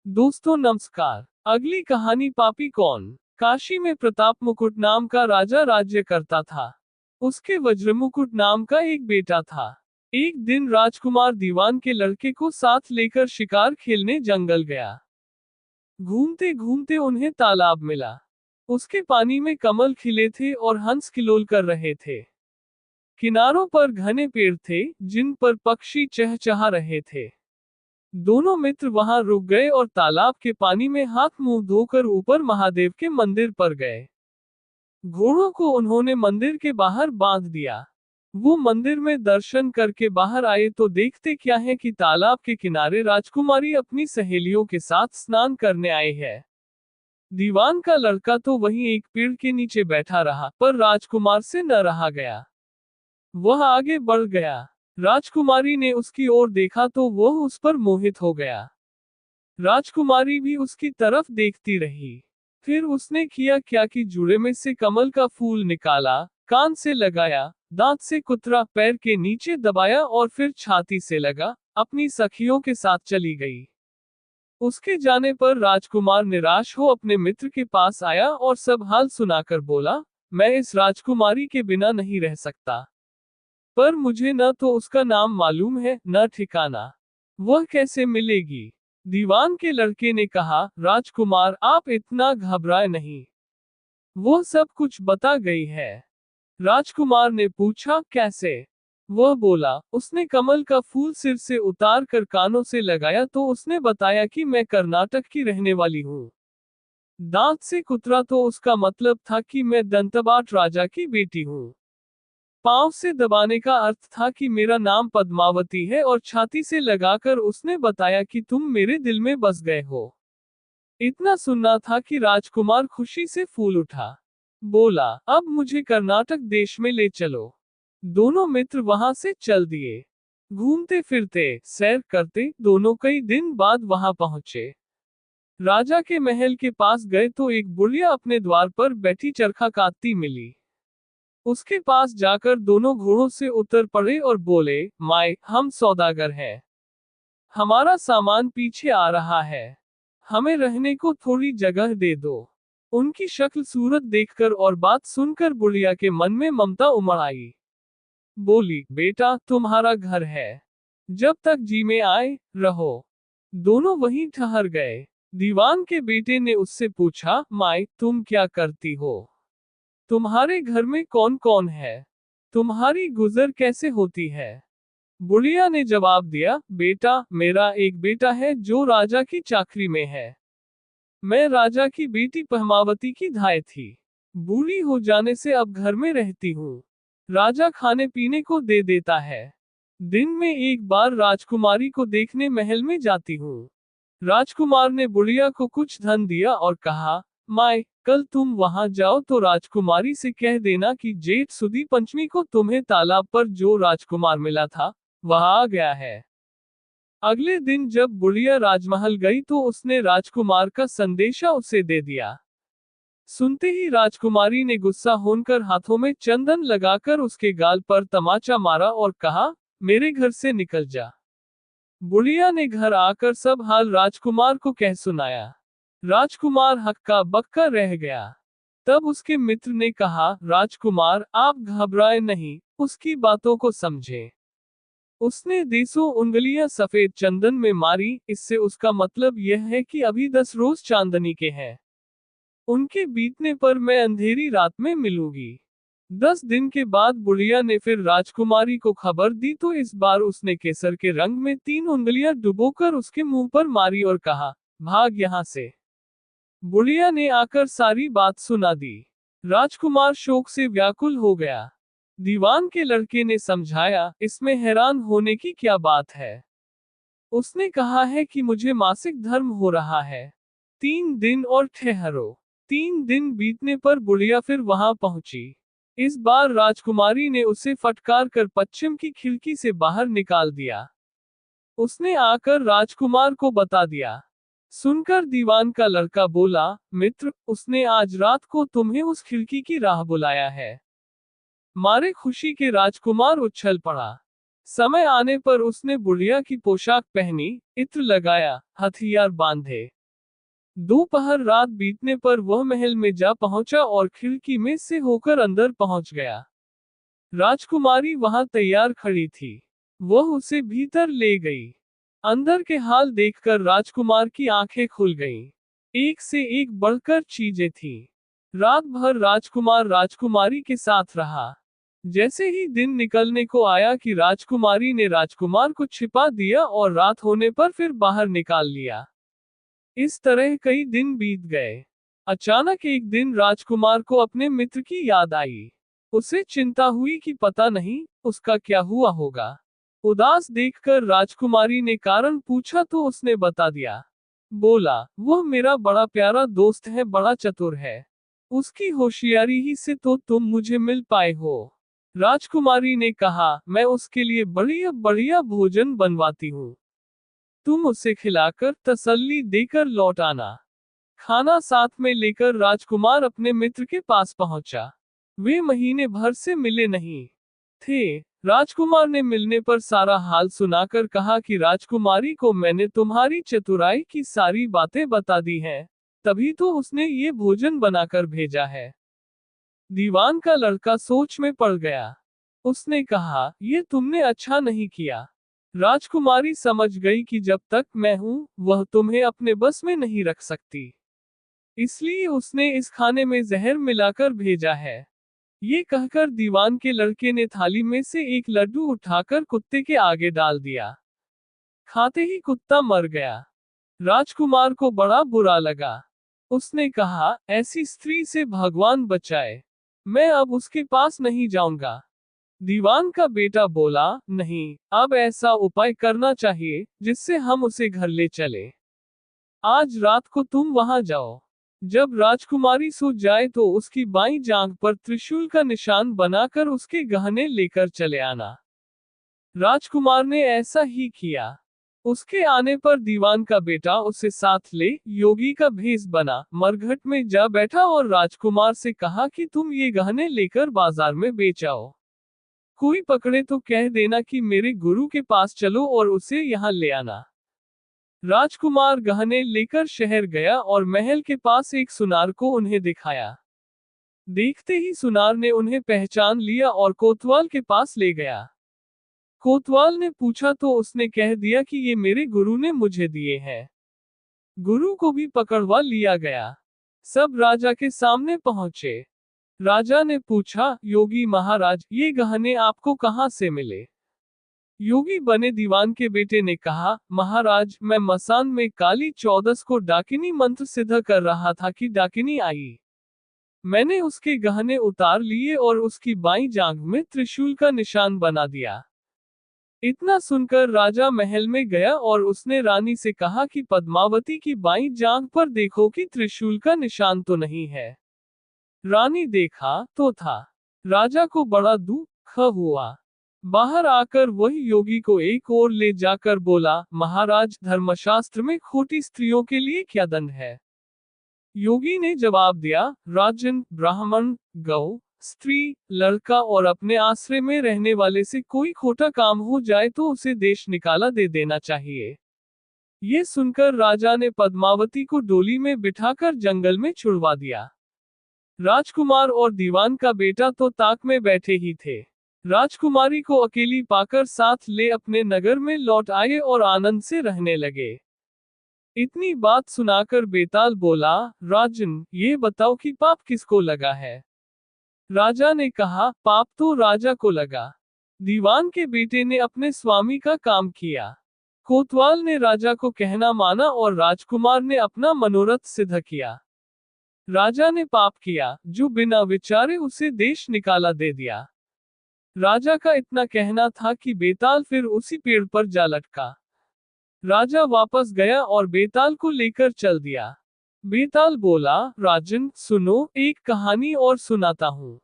दोस्तों नमस्कार। अगली कहानी पापी कौन। काशी में प्रताप मुकुट नाम का राजा राज्य करता था। उसके वज्र मुकुट नाम का एक बेटा था। एक दिन राजकुमार दीवान के लड़के को साथ लेकर शिकार खेलने जंगल गया। घूमते घूमते उन्हें तालाब मिला। उसके पानी में कमल खिले थे और हंस किलोल कर रहे थे। किनारों पर घने पेड़ थे जिन पर पक्षी चहचहा रहे थे। दोनों मित्र वहां रुक गए और तालाब के पानी में हाथ मुंह धोकर ऊपर महादेव के मंदिर पर गए। घोड़ों को उन्होंने मंदिर के बाहर बांध दिया। वो मंदिर में दर्शन करके बाहर आए तो देखते क्या है कि तालाब के किनारे राजकुमारी अपनी सहेलियों के साथ स्नान करने आए हैं। दीवान का लड़का तो वहीं एक पेड़ के नीचे बैठा रहा, पर राजकुमार से न रहा गया। वह आगे बढ़ गया। राजकुमारी ने उसकी ओर देखा तो वह उस पर मोहित हो गया। राजकुमारी भी उसकी तरफ देखती रही। फिर उसने किया क्या कि जूड़े में से कमल का फूल निकाला, कान से लगाया, दांत से कुतरा, पैर के नीचे दबाया और फिर छाती से लगा, अपनी सखियों के साथ चली गई। उसके जाने पर राजकुमार निराश हो अपने मित्र के पास आया और सब हाल सुनाकर बोला, मैं इस राजकुमारी के बिना नहीं रह सकता। पर मुझे न तो उसका नाम मालूम है न ठिकाना। वह कैसे मिलेगी। दीवान के लड़के ने कहा, राजकुमार आप इतना घबराए नहीं, वह सब कुछ बता गई है। राजकुमार ने पूछा, कैसे। वह बोला, उसने कमल का फूल सिर से उतार कर कानों से लगाया तो उसने बताया कि मैं कर्नाटक की रहने वाली हूँ। दांत से कुतरा तो उसका मतलब था कि मैं दंतबाट राजा की बेटी हूँ। पांव से दबाने का अर्थ था कि मेरा नाम पद्मावती है और छाती से लगाकर उसने बताया कि तुम मेरे दिल में बस गए हो। इतना सुनना था कि राजकुमार खुशी से फूल उठा। बोला, अब मुझे कर्नाटक देश में ले चलो। दोनों मित्र वहां से चल दिए। घूमते फिरते सैर करते दोनों कई दिन बाद वहां पहुंचे। राजा के महल के पास गए तो एक बुढ़िया अपने द्वार पर बैठी चरखा काटती मिली। उसके पास जाकर दोनों घोड़ों से उतर पड़े और बोले, माए, हम सौदागर हैं। हमारा सामान पीछे आ रहा है। हमें रहने को थोड़ी जगह दे दो। उनकी शक्ल सूरत देखकर और बात सुनकर बुढ़िया के मन में ममता उमड़ आई। बोली, बेटा तुम्हारा घर है। जब तक जी में आए, रहो। दोनों वहीं ठहर गए। दीवान के बेटे ने उससे पूछा, माए, तुम क्या करती हो। तुम्हारे घर में कौन कौन है। तुम्हारी गुजर कैसे होती है। बुढ़िया ने जवाब दिया, बेटा, मेरा एक बेटा है जो राजा की चाकरी में है। मैं राजा की बेटी पद्मावती की धाय थी। बूढ़ी हो जाने से अब घर में रहती हूँ। राजा खाने पीने को दे देता है। दिन में एक बार राजकुमारी को देखने महल में जाती हूँ। राजकुमार ने बुढ़िया को कुछ धन दिया और कहा, माए, कल तुम वहां जाओ तो राजकुमारी से कह देना कि जेठ सुदी पंचमी को तुम्हें तालाब पर जो राजकुमार मिला था वह आ गया है। अगले दिन जब बुढ़िया राजमहल गई तो उसने राजकुमार का संदेशा उसे दे दिया। सुनते ही राजकुमारी ने गुस्सा होकर हाथों में चंदन लगाकर उसके गाल पर तमाचा मारा और कहा, मेरे घर से निकल जा। बुढ़िया ने घर आकर सब हाल राजकुमार को कह सुनाया। राजकुमार हक्का बक्का रह गया। तब उसके मित्र ने कहा, राजकुमार आप घबराए नहीं, उसकी बातों को समझे। उसने 10 उंगलियां सफेद चंदन में मारी, इससे उसका मतलब यह है कि अभी 10 रोज चांदनी के हैं। उनके बीतने पर मैं अंधेरी रात में मिलूंगी। 10 दिन के बाद बुढ़िया ने फिर राजकुमारी को खबर दी तो इस बार उसने केसर के रंग में 3 उंगलियां डुबोकर उसके मुंह पर मारी और कहा, भाग यहां से। बुढ़िया ने आकर सारी बात सुना दी। राजकुमार शोक से व्याकुल हो गया। दीवान के लड़के ने समझाया, इसमें हैरान होने की क्या बात है। उसने कहा है कि मुझे मासिक धर्म हो रहा है। 3 दिन और ठहरो। 3 दिन बीतने पर बुढ़िया फिर वहां पहुंची। इस बार राजकुमारी ने उसे फटकार कर पश्चिम की खिड़की से बाहर निकाल दिया। उसने आकर राजकुमार को बता दिया। सुनकर दीवान का लड़का बोला, मित्र, उसने आज रात को तुम्हें उस खिड़की की राह बुलाया है। मारे खुशी के राजकुमार उछल पड़ा। समय आने पर उसने बुढ़िया की पोशाक पहनी, इत्र लगाया, हथियार बांधे। दोपहर रात बीतने पर वह महल में जा पहुंचा और खिड़की में से होकर अंदर पहुंच गया। राजकुमारी वहां तैयार खड़ी थी। वह उसे भीतर ले गई। अंदर के हाल देखकर राजकुमार की आंखें खुल गईं। एक से एक बढ़कर चीजें थीं। रात भर राजकुमार राजकुमारी के साथ रहा। जैसे ही दिन निकलने को आया कि राजकुमारी ने राजकुमार को छिपा दिया और रात होने पर फिर बाहर निकाल लिया। इस तरह कई दिन बीत गए। अचानक एक दिन राजकुमार को अपने मित्र की याद आई। उसे चिंता हुई कि पता नहीं उसका क्या हुआ होगा। उदास देखकर राजकुमारी ने कारण पूछा तो उसने बता दिया। बोला, वह मेरा बड़ा प्यारा दोस्त है, बड़ा चतुर है। उसकी होशियारी ही से तो तुम मुझे मिल पाए हो। राजकुमारी ने कहा, मैं उसके लिए बढ़िया बढ़िया भोजन बनवाती हूँ। तुम उसे खिलाकर तसल्ली देकर लौट आना। खाना साथ में लेकर राजकुमार अपने मित्र के पास पहुंचा। वे महीने भर से मिले नहीं थे। राजकुमार ने मिलने पर सारा हाल सुनाकर कहा कि राजकुमारी को मैंने तुम्हारी चतुराई की सारी बातें बता दी हैं, तभी तो उसने ये भोजन बनाकर भेजा है। दीवान का लड़का सोच में पड़ गया। उसने कहा, ये तुमने अच्छा नहीं किया। राजकुमारी समझ गई कि जब तक मैं हूं, वह तुम्हें अपने बस में नहीं रख सकती। इसलिए उसने इस खाने में जहर मिलाकर भेजा है। ये कहकर दीवान के लड़के ने थाली में से एक लड्डू उठाकर कुत्ते के आगे डाल दिया। खाते ही कुत्ता मर गया। राजकुमार को बड़ा बुरा लगा। उसने कहा, ऐसी स्त्री से भगवान बचाए। मैं अब उसके पास नहीं जाऊंगा। दीवान का बेटा बोला, नहीं, अब ऐसा उपाय करना चाहिए जिससे हम उसे घर ले चले। आज रात को तुम वहां जाओ। जब राजकुमारी सो जाए तो उसकी बाईं जांघ पर त्रिशूल का निशान बनाकर उसके गहने लेकर चले आना। राजकुमार ने ऐसा ही किया। उसके आने पर दीवान का बेटा उसे साथ ले योगी का भेष बना मरघट में जा बैठा और राजकुमार से कहा कि तुम ये गहने लेकर बाजार में बेच आओ। कोई पकड़े तो कह देना कि मेरे गुरु के पास चलो और उसे यहाँ ले आना। राजकुमार गहने लेकर शहर गया और महल के पास एक सुनार को उन्हें दिखाया। देखते ही सुनार ने उन्हें पहचान लिया और कोतवाल के पास ले गया। कोतवाल ने पूछा तो उसने कह दिया कि ये मेरे गुरु ने मुझे दिए हैं। गुरु को भी पकड़वा लिया गया। सब राजा के सामने पहुंचे। राजा ने पूछा, योगी महाराज, ये गहने आपको कहां से मिले? योगी बने दीवान के बेटे ने कहा, महाराज, मैं मसान में काली चौदस को डाकिनी मंत्र सिद्ध कर रहा था कि डाकिनी आई। मैंने उसके गहने उतार लिए और उसकी बाईं जांघ में त्रिशूल का निशान बना दिया। इतना सुनकर राजा महल में गया और उसने रानी से कहा कि पद्मावती की बाईं जांघ पर देखो कि त्रिशूल का निशान तो नहीं है। रानी देखा तो था। राजा को बड़ा दुख हुआ। बाहर आकर वही योगी को एक ओर ले जाकर बोला, महाराज, धर्मशास्त्र में खोटी स्त्रियों के लिए क्या दंड है? योगी ने जवाब दिया, राजन, ब्राह्मण, गौ, स्त्री, लड़का और अपने आश्रय में रहने वाले से कोई खोटा काम हो जाए तो उसे देश निकाला दे देना चाहिए। ये सुनकर राजा ने पद्मावती को डोली में बिठाकर जंगल में छुड़वा दिया। राजकुमार और दीवान का बेटा तो ताक में बैठे ही थे। राजकुमारी को अकेली पाकर साथ ले अपने नगर में लौट आए और आनंद से रहने लगे। इतनी बात सुनाकर बेताल बोला, राजन, ये बताओ कि पाप किसको लगा है? राजा ने कहा, पाप तो राजा को लगा। दीवान के बेटे ने अपने स्वामी का काम किया। कोतवाल ने राजा को कहना माना और राजकुमार ने अपना मनोरथ सिद्ध किया। राजा ने पाप किया, जो बिना विचारे उसे देश निकाला दे दिया। राजा का इतना कहना था कि बेताल फिर उसी पेड़ पर जा लटका। राजा वापस गया और बेताल को लेकर चल दिया। बेताल बोला, राजन, सुनो, एक कहानी और सुनाता हूँ।